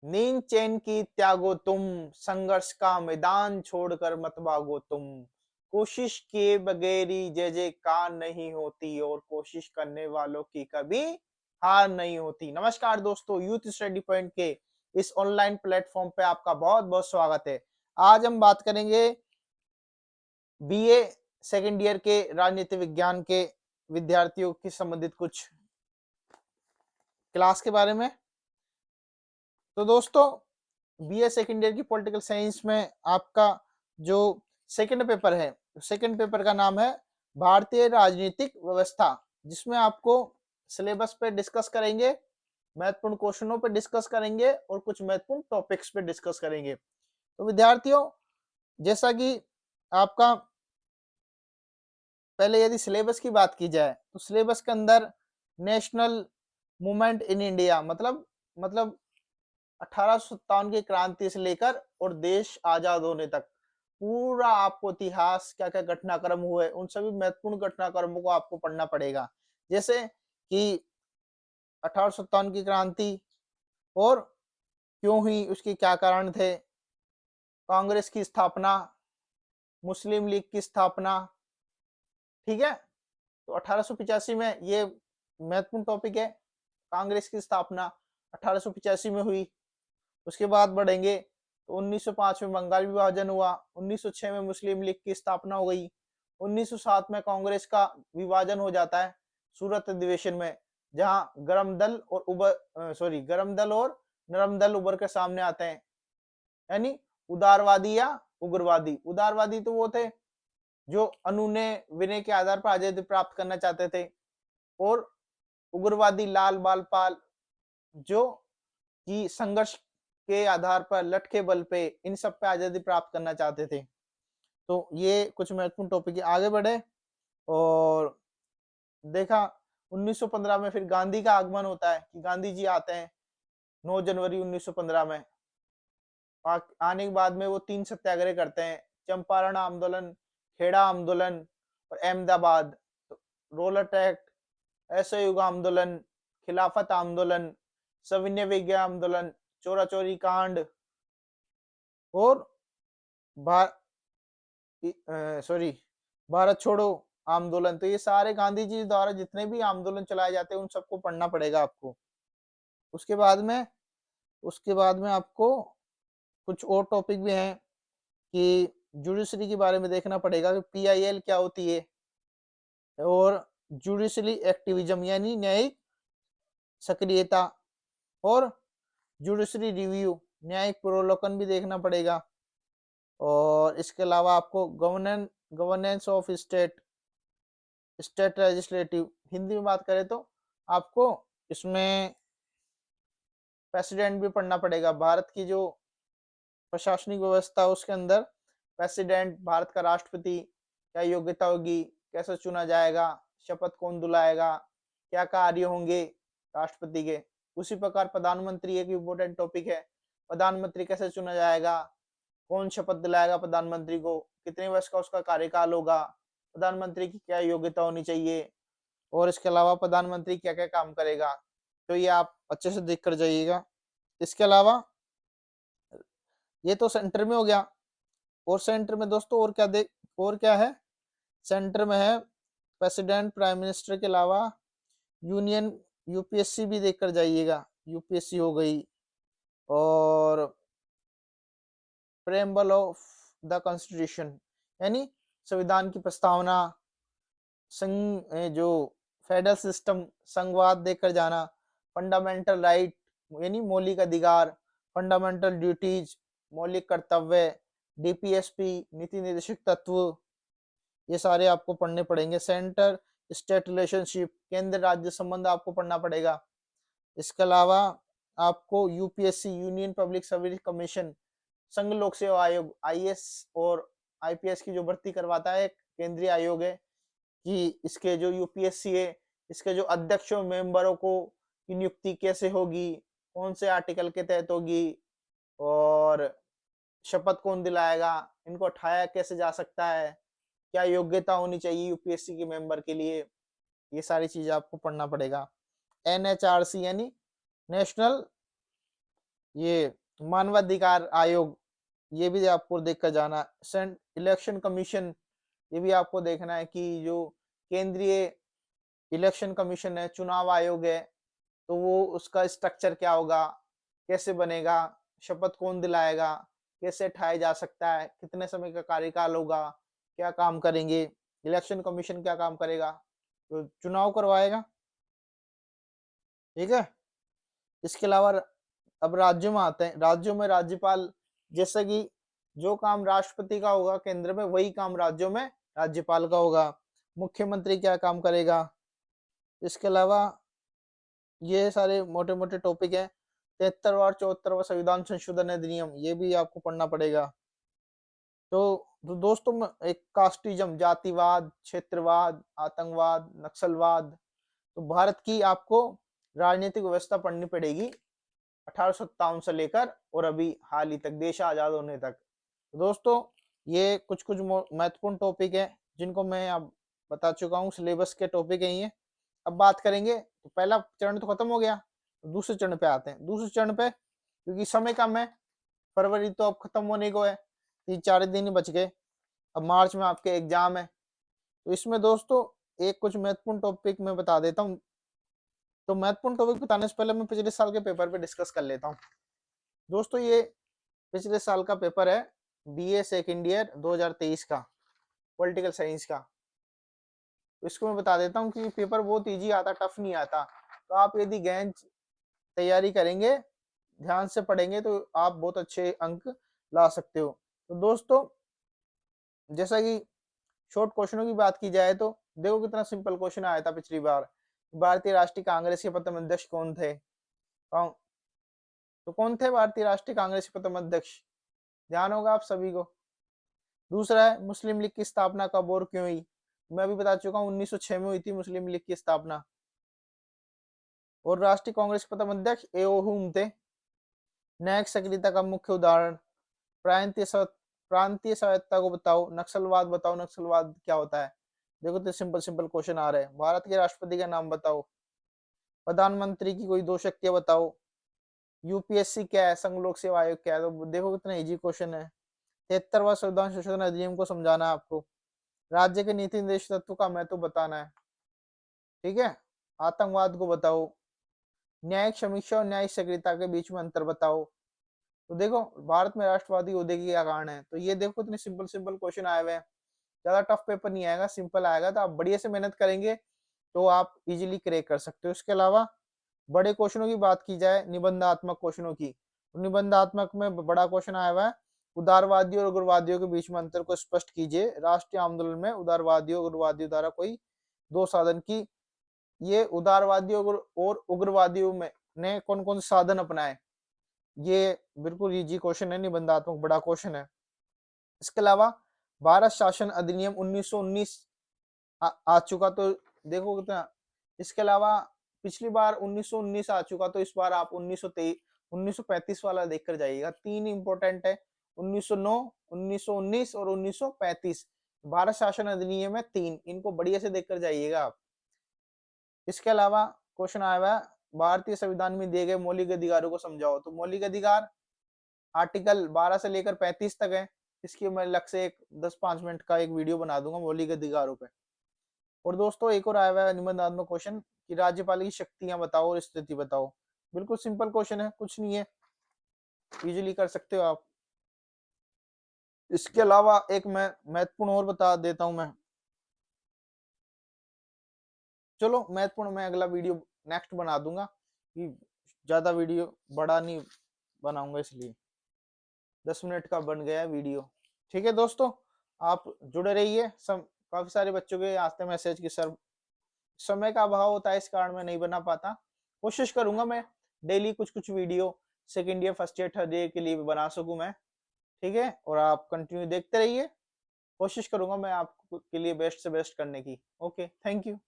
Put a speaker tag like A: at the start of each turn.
A: नींद चैन की त्यागो तुम, संघर्ष का मैदान छोड़कर मत भागो तुम। कोशिश किए बगैर ही जय जयकार नहीं होती और कोशिश करने वालों की कभी हार नहीं होती। नमस्कार दोस्तों, यूथ स्टडी पॉइंट के इस ऑनलाइन प्लेटफॉर्म पे आपका बहुत बहुत स्वागत है। आज हम बात करेंगे बीए सेकेंड ईयर के राजनीति विज्ञान के विद्यार्थियों के संबंधित कुछ क्लास के बारे में। तो दोस्तों, बीए सेकेंड ईयर की पॉलिटिकल साइंस में आपका जो सेकंड पेपर है, सेकंड पेपर का नाम है भारतीय राजनीतिक व्यवस्था, जिसमें आपको सिलेबस पे डिस्कस करेंगे, महत्वपूर्ण क्वेश्चनों पे डिस्कस करेंगे और कुछ महत्वपूर्ण टॉपिक्स पे डिस्कस करेंगे। तो विद्यार्थियों, जैसा कि आपका पहले यदि सिलेबस की बात की जाए तो सिलेबस के अंदर नेशनल मूवमेंट इन इंडिया मतलब 1857 की क्रांति से लेकर और देश आजाद होने तक पूरा आपको इतिहास, क्या क्या घटनाक्रम हुए, उन सभी महत्वपूर्ण घटनाक्रमों को आपको पढ़ना पड़ेगा। जैसे कि 1857 की क्रांति और क्यों हुई, उसके क्या कारण थे, कांग्रेस की स्थापना, मुस्लिम लीग की स्थापना, ठीक है। तो 1885 में ये महत्वपूर्ण टॉपिक है, कांग्रेस की स्थापना 1885 में हुई। उसके बाद बढ़ेंगे तो 1905 में बंगाल विभाजन हुआ, 1906 में मुस्लिम लीग की स्थापना हो गई, 1907 में कांग्रेस का विभाजन हो जाता है सूरत अधिवेशन में, जहां गरम दल और नरम दल उभर के सामने आते हैं, यानी उदारवादी या उग्रवादी। उदारवादी तो वो थे जो अनुनय विनय के आधार पर आजादी प्राप्त करना चाहते थे, और उग्रवादी लाल बाल पाल जो कि संघर्ष के आधार पर, लठ के बल पे, इन सब पे आजादी प्राप्त करना चाहते थे। तो ये कुछ महत्वपूर्ण टॉपिक आगे बढ़े और देखा 1915 में फिर गांधी का आगमन होता है कि गांधी जी आते हैं 9 जनवरी 1915 में। आने के बाद में वो 3 सत्याग्रह करते हैं, चंपारण आंदोलन, खेड़ा आंदोलन और अहमदाबाद, रोलर एक्ट, असहयोग आंदोलन, खिलाफत आंदोलन, सविनय विज्ञान आंदोलन, चोरा चोरी कांड और भारत छोड़ो आंदोलन। तो ये सारे गांधी जी द्वारा जितने भी आंदोलन चलाए जाते हैं उन सबको पढ़ना पड़ेगा आपको। उसके बाद में आपको कुछ और टॉपिक भी हैं कि जुडिशरी के बारे में देखना पड़ेगा कि पीआईएल क्या होती है, और जुडिशरी एक्टिविज्म यानी न्यायिक सक्रियता, और जुडिशरी रिव्यू न्यायिक प्रलोकन भी देखना पड़ेगा। और इसके अलावा आपको governance of state legislative, Hindi में बात करें तो आपको इसमें प्रेसिडेंट भी पढ़ना पड़ेगा। भारत की जो प्रशासनिक व्यवस्था उसके अंदर प्रेसिडेंट, भारत का राष्ट्रपति, क्या योग्यता होगी, कैसे चुना जाएगा, शपथ कौन दिलाएगा, क्या कार्य होंगे राष्ट्रपति के। उसी प्रकार प्रधानमंत्री एक इम्पोर्टेंट टॉपिक है, प्रधानमंत्री कैसे चुना जाएगा, कौन शपथ दिलाएगा प्रधानमंत्री को, कितने वर्ष का उसका कार्यकाल होगा, प्रधानमंत्री की क्या योग्यता होनी चाहिए, और इसके अलावा प्रधानमंत्री क्या क्या काम करेगा। तो ये आप अच्छे से देख कर जाइएगा। इसके अलावा ये तो सेंटर में हो गया, और सेंटर में दोस्तों और क्या है, सेंटर में है प्रेसिडेंट, प्राइम मिनिस्टर के अलावा यूनियन यूपीएससी भी देख कर जाइएगा। यूपीएससी हो गई, और प्रेम्बल ऑफ द कॉन्स्टिट्यूशन यानी संविधान की प्रस्तावना, जो फेडरल सिस्टम, संघवाद देकर जाना, फंडामेंटल राइट यानी मौलिक अधिकार, फंडामेंटल ड्यूटीज मौलिक कर्तव्य, डीपीएसपी नीति निर्देशक तत्व, ये सारे आपको पढ़ने पड़ेंगे। सेंटर स्टेट रिलेशनशिप, केंद्र राज्य संबंध आपको पढ़ना पड़ेगा। इसके अलावा आपको UPSC union public service commission, संघ लोक सेवा आयोग, आईएएस और आईपीएस की जो भर्ती करवाता है, केंद्रीय आयोग है, कि इसके जो यूपीएससी है, इसके जो अध्यक्ष और मेंबरों को की नियुक्ति कैसे होगी, कौन से आर्टिकल के तहत होगी, और शपथ कौन दिलाएगा, इनको हटाया कैसे जा सकता है, क्या योग्यता होनी चाहिए यूपीएससी के मेंबर के लिए, ये सारी चीजें आपको पढ़ना पड़ेगा। एनएचआरसी यानी नेशनल ये मानवाधिकार आयोग, ये भी आपको देख कर जाना। इलेक्शन कमीशन, ये भी आपको देखना है कि जो केंद्रीय इलेक्शन कमीशन है, चुनाव आयोग है, तो वो उसका स्ट्रक्चर क्या होगा, कैसे बनेगा, शपथ कौन दिलाएगा, कैसे उठाया जा सकता है, कितने समय का कार्यकाल होगा, क्या काम करेंगे, इलेक्शन कमीशन क्या काम करेगा, तो चुनाव करवाएगा। ठीक है। इसके अलावा अब राज्यों में आते हैं। राज्यों में राज्यपाल, जैसे कि जो काम राष्ट्रपति का होगा केंद्र में, वही काम राज्यों में राज्यपाल का होगा। मुख्यमंत्री क्या काम करेगा। इसके अलावा ये सारे मोटे मोटे टॉपिक है। 73वां और 74वां संविधान संशोधन अधिनियम, ये भी आपको पढ़ना पड़ेगा। तो दोस्तों, एक कास्टिज्म, जातिवाद, क्षेत्रवाद, आतंकवाद, नक्सलवाद, तो भारत की आपको राजनीतिक व्यवस्था पढ़नी पड़ेगी 1857 से लेकर और अभी हाल ही तक, देश आजाद होने तक। दोस्तों, ये कुछ कुछ महत्वपूर्ण टॉपिक है जिनको मैं अब बता चुका हूँ, सिलेबस के टॉपिक है ये। अब बात करेंगे, तो पहला चरण तो खत्म हो गया, तो दूसरे चरण पे आते हैं। दूसरे चरण पे, क्योंकि समय कम है, फरवरी तो अब खत्म होने को है, 3-4 दिन ही बच गए, अब मार्च में आपके एग्जाम है। तो इसमें दोस्तों एक कुछ महत्वपूर्ण टॉपिक मैं बता देता हूँ। तो महत्वपूर्ण टॉपिक बताने से पहले मैं पिछले साल के पेपर पे डिस्कस कर लेता हूँ। दोस्तों, ये पिछले साल का पेपर है, बीए सेकेंड ईयर 2023 का, पॉलिटिकल साइंस का। तो इसको मैं बता देता हूँ कि पेपर बहुत इजी आता, टफ नहीं आता। तो आप यदि गहन तैयारी करेंगे, ध्यान से पढ़ेंगे, तो आप बहुत अच्छे अंक ला सकते हो। तो दोस्तों, जैसा कि शॉर्ट क्वेश्चनों की बात की जाए, तो देखो कितना सिंपल क्वेश्चन आया था पिछली बार। भारतीय राष्ट्रीय कांग्रेस के प्रथम अध्यक्ष कौन थे। तो कौन थे भारतीय राष्ट्रीय कांग्रेस के प्रथम अध्यक्ष, ध्यान होगा आप सभी को। दूसरा है, मुस्लिम लीग की स्थापना कब और क्यों हुई। मैं अभी बता चुका हूँ, 1906 में हुई थी मुस्लिम लीग की स्थापना। और राष्ट्रीय कांग्रेस के प्रथम अध्यक्ष एओ हुम थे। न्यायिक सक्रियता का मुख्य उदाहरण, प्रांतीय स्वायत्तता को बताओ। नक्सलवाद बताओ, नक्सलवाद क्या होता है। देखो तो सिंपल सिंपल क्वेश्चन आ रहे हैं। भारत के राष्ट्रपति का नाम बताओ। प्रधानमंत्री की कोई दो शक्तियां बताओ। यूपीएससी क्या है, संघ लोक सेवा आयोग क्या है। तो देखो कितना इजी क्वेश्चन है। 73वां संविधान संशोधन अधिनियम को समझाना है आपको। राज्य के नीति निर्देश तत्व का महत्व बताना है। ठीक है। आतंकवाद को बताओ। न्यायिक समीक्षा और न्यायिक सक्रियता के बीच में अंतर बताओ। तो देखो, भारत में राष्ट्रवादी होने की क्या कारण है। तो ये देखो इतने सिंपल सिंपल क्वेश्चन आए हुए हैं, ज्यादा टफ पेपर नहीं आएगा, सिंपल आएगा। तो आप बढ़िया से मेहनत करेंगे तो आप इजीली क्रैक कर सकते हो। इसके अलावा बड़े क्वेश्चनों की बात की जाए, निबंधात्मक क्वेश्चनों की, तो निबंधात्मक में बड़ा क्वेश्चन आया हुआ है, उदारवादियों और उग्रवादियों के बीच में अंतर को स्पष्ट कीजिए। राष्ट्रीय आंदोलन में उदारवादियों उग्रवादियों द्वारा कोई दो साधन की, ये उदारवादियों और उग्रवादियों में ने कौन कौन से साधन अपनाए। ये बिल्कुल इजी क्वेश्चन है, निबंधात्मक बड़ा क्वेश्चन है। इसके अलावा भारत शासन अधिनियम 1919 आ चुका, तो देखो कितना। इसके अलावा पिछली बार 1919 आ चुका, तो इस बार आप 1935 वाला देखकर जाइएगा। तीन इंपॉर्टेंट है, 1909, 1919 और 1935। भारत शासन अधिनियम है तीन, इनको बढ़िया से देखकर जाइएगा आप। इसके अलावा क्वेश्चन आया हुआ है, भारतीय संविधान में दिए गए मौलिक अधिकारों को समझाओ। तो मौलिक अधिकार आर्टिकल 12 से लेकर 35 तक है। इसकी मैं अलग से एक 10-5 मिनट का एक वीडियो बना दूंगा मौलिक अधिकारों पे। और दोस्तों, एक और आया हुआ है निबंधात्मक क्वेश्चन कि राज्यपाल की शक्तियां बताओ और स्थिति बताओ। बिल्कुल सिंपल क्वेश्चन है, कुछ नहीं है, इजीली कर सकते हो आप। इसके अलावा एक मैं महत्वपूर्ण और बता देता हूं मैं। चलो, महत्वपूर्ण मैं अगला वीडियो नेक्स्ट बना दूंगा, कि ज्यादा वीडियो बड़ा नहीं बनाऊंगा, इसलिए 10 मिनट का बन गया वीडियो। ठीक है दोस्तों, आप जुड़े रहिए। काफी सारे बच्चों के आते मैसेज कि सर समय का अभाव होता है, इस कारण मैं नहीं बना पाता। कोशिश करूंगा मैं डेली कुछ कुछ video second year, first year, third year के लिए भी बना सकूं मैं। ठीक है, और आप कंटिन्यू देखते रहिए। कोशिश करूंगा मैं आपके लिए बेस्ट से बेस्ट करने की। Okay, thank you.